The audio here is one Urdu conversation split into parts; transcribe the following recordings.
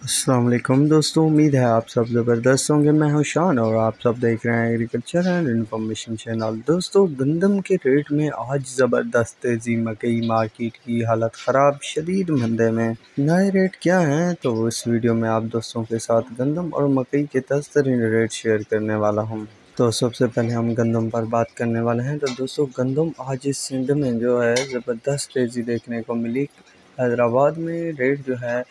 السلام علیکم دوستوں، امید ہے آپ سب زبردست ہوں گے۔ میں ہوں شان اور آپ سب دیکھ رہے ہیں ایگریکلچر اینڈ انفارمیشن چینل۔ دوستوں، گندم کے ریٹ میں آج زبردست تیزی، مکئی مارکیٹ کی حالت خراب، شدید مندے میں نئے ریٹ کیا ہیں، تو اس ویڈیو میں آپ دوستوں کے ساتھ گندم اور مکئی کے تازہ ترین ریٹ شیئر کرنے والا ہوں۔ تو سب سے پہلے ہم گندم پر بات کرنے والے ہیں۔ تو دوستوں، گندم آج سندھ میں جو ہے زبردست تیزی دیکھنے کو ملی۔ حیدرآباد میں ریٹ جو ہے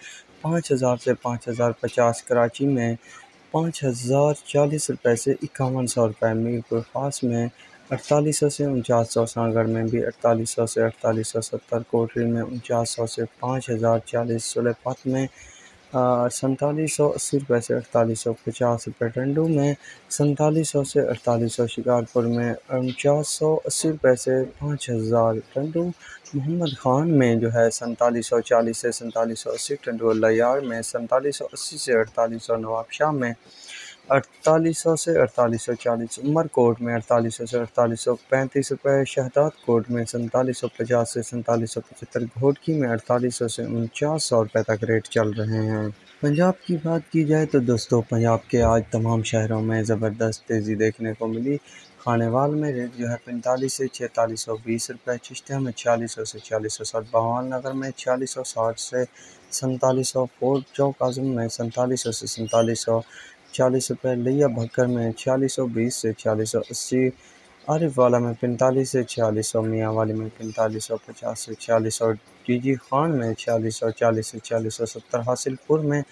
5,000 سے 5,050، کراچی میں 5,040 روپے سے 5,100 روپے، میرپور خاص میں 4,800 سے 4,900، سانگڑ میں بھی 4,800 سے 4,870، کوٹری میں 4,900 سے 5,040، سلیپت میں 4,780 روپے سے 4,850 روپے، ٹنڈو میں 4,700 سے 4,800، شکارپور میں 4,980 روپے سے 5,000 ٹنڈو، محمد خان میں جو ہے 4,740 سے 4,780 ٹنڈو، لیار میں 4,780 سے 4,800، نواب شاہ میں 4,800 سے 4,840، عمر کوٹ میں 4,800 سے 4,835 روپے، شہداد کوٹ میں 4,750 سے 4,775، گھوٹکی میں 4,800 سے 4,900 روپے تک ریٹ چل رہے ہیں۔ پنجاب کی بات کی جائے تو دوستوں، پنجاب کے آج تمام شہروں میں زبردست تیزی دیکھنے کو ملی۔ کھانے وال میں ریٹ جو ہے 45 سے 4,420 روپے، چشتیہ میں 4,600 سے 4,660، بھوال نگر میں 4,660 سے 4,700، فورٹ چوک اعظم میں 4,700 سے 4,740 روپے، لیا بھکر میں 4,620 سے 4,680، عارف والا میں 45 سے 4,000، میاں والی میں 4,550 سے 4,000، جی جی خان میں 4,040 سے 4,070، حاصل پور میں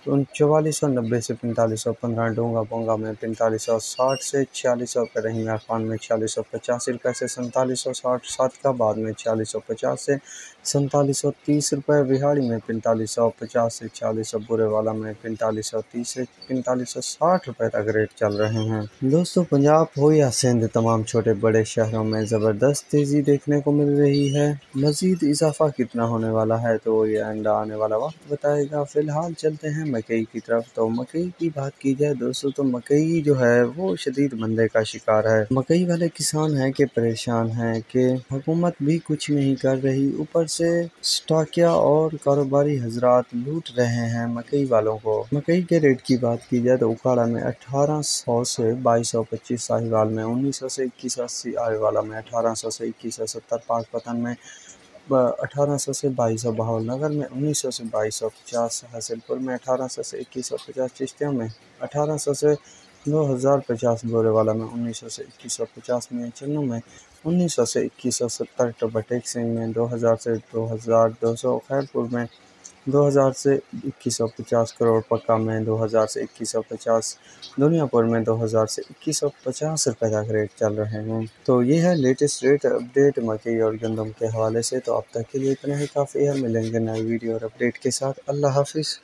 4,490 سے 4,515، ڈونگا بونگا میں 4,560 سے 4,000 روپے، رحیمہ خان میں 4,085 روپے سے 4,760، صادق آباد میں 4,050 سے 4,730 روپے، وہاڑی میں 4,550 سے 4,000، برے والا میں 4,530 سے 4,560 روپے تک ریٹ چل رہے ہیں۔ دوستو، پنجاب ہو یا سندھ، تمام چھوٹے بڑے شہروں میں زبردست تیزی دیکھنے کو مل رہی ہے۔ مزید اضافہ کتنا ہونے والا ہے تو یہ آنے والا وقت بتائے گا۔ فی الحال چلتے ہیں مکئی کی طرف۔ تو مکئی کی بات کی جائے دوستو، تو مکئی جو ہے وہ شدید مندے کا شکار ہے۔ مکئی والے کسان ہیں کہ پریشان ہیں کہ حکومت بھی کچھ نہیں کر رہی، اوپر سے سٹاکیا اور کاروباری حضرات لوٹ رہے ہیں مکئی والوں کو۔ مکئی کے ریٹ کی بات کی جائے تو اکھاڑا میں 1,800 سے 2,225، ساہیوال میں 1,900 سے 2,180، آئے والا میں 1,800 سے 2,170، پاک پتن میں 1,800 سے 2,200، بہاول نگر میں 1,900 سے 2,250، حاصل پور میں 1,800 سے 2,150، چشتیہ میں 1,800 سے 2,050، بورے والا میں 1,900 سے 2,150، میں چنو میں 1,900 سے 2,170، ٹوباٹیک سنگھ میں 2,000 سے 2,200، خیر پور میں 2,000 سے 2,150، کروڑ پکا میں 2,000 سے 2,150، دنیا پور میں 2,000 سے 2,150 روپے تک ریٹ چل رہے ہیں۔ تو یہ ہے لیٹسٹ ریٹ اپڈیٹ مکئی اور گندم کے حوالے سے۔ تو اب تک کے لیے اتنا ہی کافی ہے، ملیں گے نئی ویڈیو اور اپڈیٹ کے ساتھ۔ اللہ حافظ۔